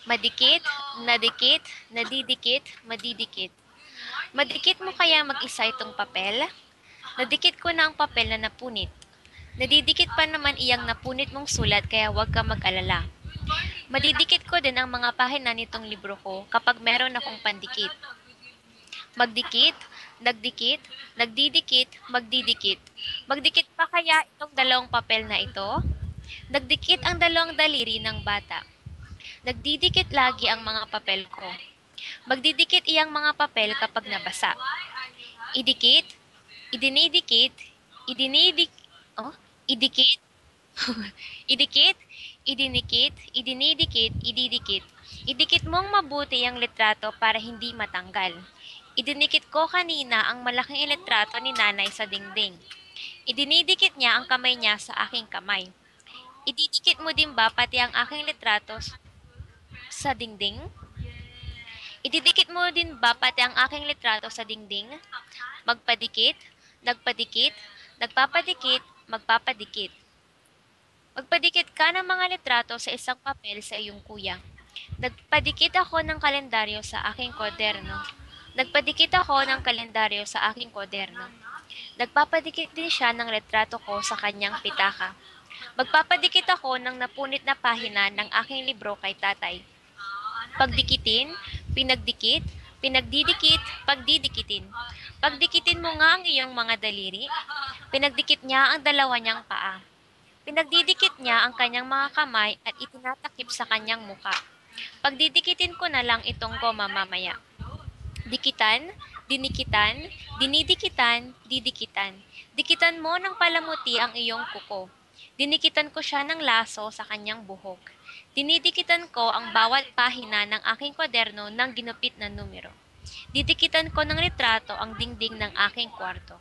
Madikit, nadikit, nadidikit, madidikit. Madikit mo kaya mag-isa itong papel? Nadikit ko na ang papel na napunit. Nadidikit pa naman iyang napunit mong sulat kaya huwag ka mag-alala. Madidikit ko din ang mga pahina nitong libro ko kapag meron akong pandikit. Magdikit, nagdikit, nagdidikit, magdidikit. Magdikit pa kaya itong dalawang papel na ito? Nagdikit ang dalawang daliri ng bata. Nagdidikit lagi ang mga papel ko. Magdidikit iyang mga papel kapag nabasa. Idikit, idinidikit, idinidik, oh, idikit, idikit, idinikit, idinidikit, ididikit. Idikit mong mabuti ang litrato para hindi matanggal. Idinikit ko kanina ang malaking litrato ni nanay sa dingding. Idinidikit niya ang kamay niya sa aking kamay. Ididikit mo din ba pati ang aking litrato sa dingding? Ididikit mo din ba pati ang aking litrato sa dingding? Magpadikit, nagpadikit, nagpapadikit, magpapadikit. Magpadikit ka ng mga litrato sa isang papel sa iyong kuya. Nagpadikit ako ng kalendaryo sa aking kwaderno. Nagpadikit ako ng kalendaryo sa aking kwaderno. Nagpapadikit din siya ng litrato ko sa kanyang pitaka. Magpapadikit ako ng napunit na pahina ng aking libro kay tatay. Pagdikitin, pinagdikit, pinagdidikit, pagdidikitin. Pagdikitin mo nga ang iyong mga daliri. Pinagdikit niya ang dalawa niyang paa. Pinagdidikit niya ang kanyang mga kamay at itinatakip sa kanyang muka. Pagdidikitin ko na lang itong goma mamaya. Dikitan, dinikitan, dinidikitan, didikitan. Dikitan mo ng palamuti ang iyong kuko. Dinikitan ko siya ng laso sa kanyang buhok. Dinidikitan ko ang bawat pahina ng aking kwaderno ng ginupit na numero. Didikitan ko ng litrato ang dingding ng aking kwarto.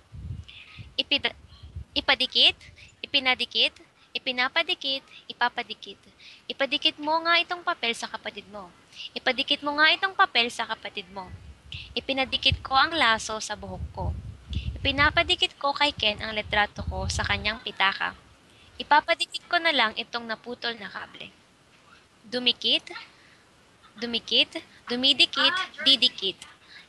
Ipadikit, ipinadikit, ipinapadikit, ipapadikit. Ipadikit mo nga itong papel sa kapatid mo. Ipadikit mo nga itong papel sa kapatid mo. Ipinadikit ko ang laso sa buhok ko. Ipinapadikit ko kay Ken ang litrato ko sa kanyang pitaka. Ipapadikit ko na lang itong naputol na kable. Dumikit, dumikit, dumidikit, didikit.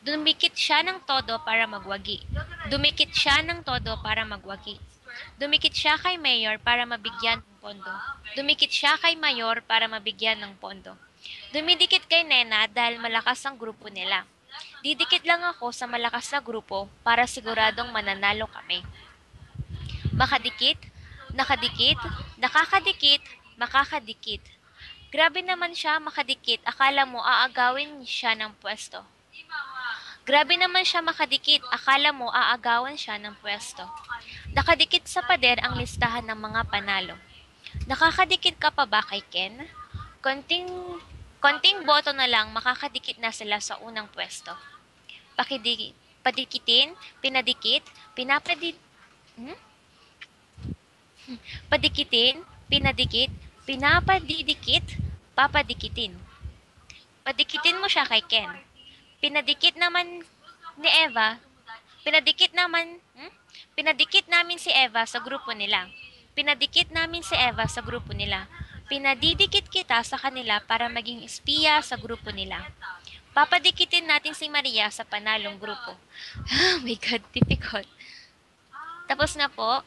Dumikit siya ng todo para magwagi. Dumikit siya ng todo para magwagi. Dumikit siya kay Mayor para mabigyan ng pondo. Dumikit siya kay Mayor para mabigyan ng pondo. Dumidikit kay Nena dahil malakas ang grupo nila. Didikit lang ako sa malakas na grupo para siguradong mananalo kami. Makadikit, nakadikit, nakakadikit, makakadikit. Grabe naman siya makadikit, akala mo aagawin siya ng pwesto. Grabe naman siya makadikit, akala mo aagawan siya ng pwesto. Nakadikit sa pader ang listahan ng mga panalo. Nakakadikit ka pa ba kay Ken? Konting boto na lang makakadikit na sila sa unang pwesto. Padikitin, pinadikit, padikitin, pinadikit, pinapadidikit, papadikitin. Padikitin mo siya kay Ken. Pinadikit naman ni Eva, pinadikit namin si Eva sa grupo nila. Pinadikit namin si Eva sa grupo nila. Pinadidikit kita sa kanila para maging espiya sa grupo nila. Papadikitin natin si Maria sa panalong grupo. Oh my God, difficult. Tapos na po.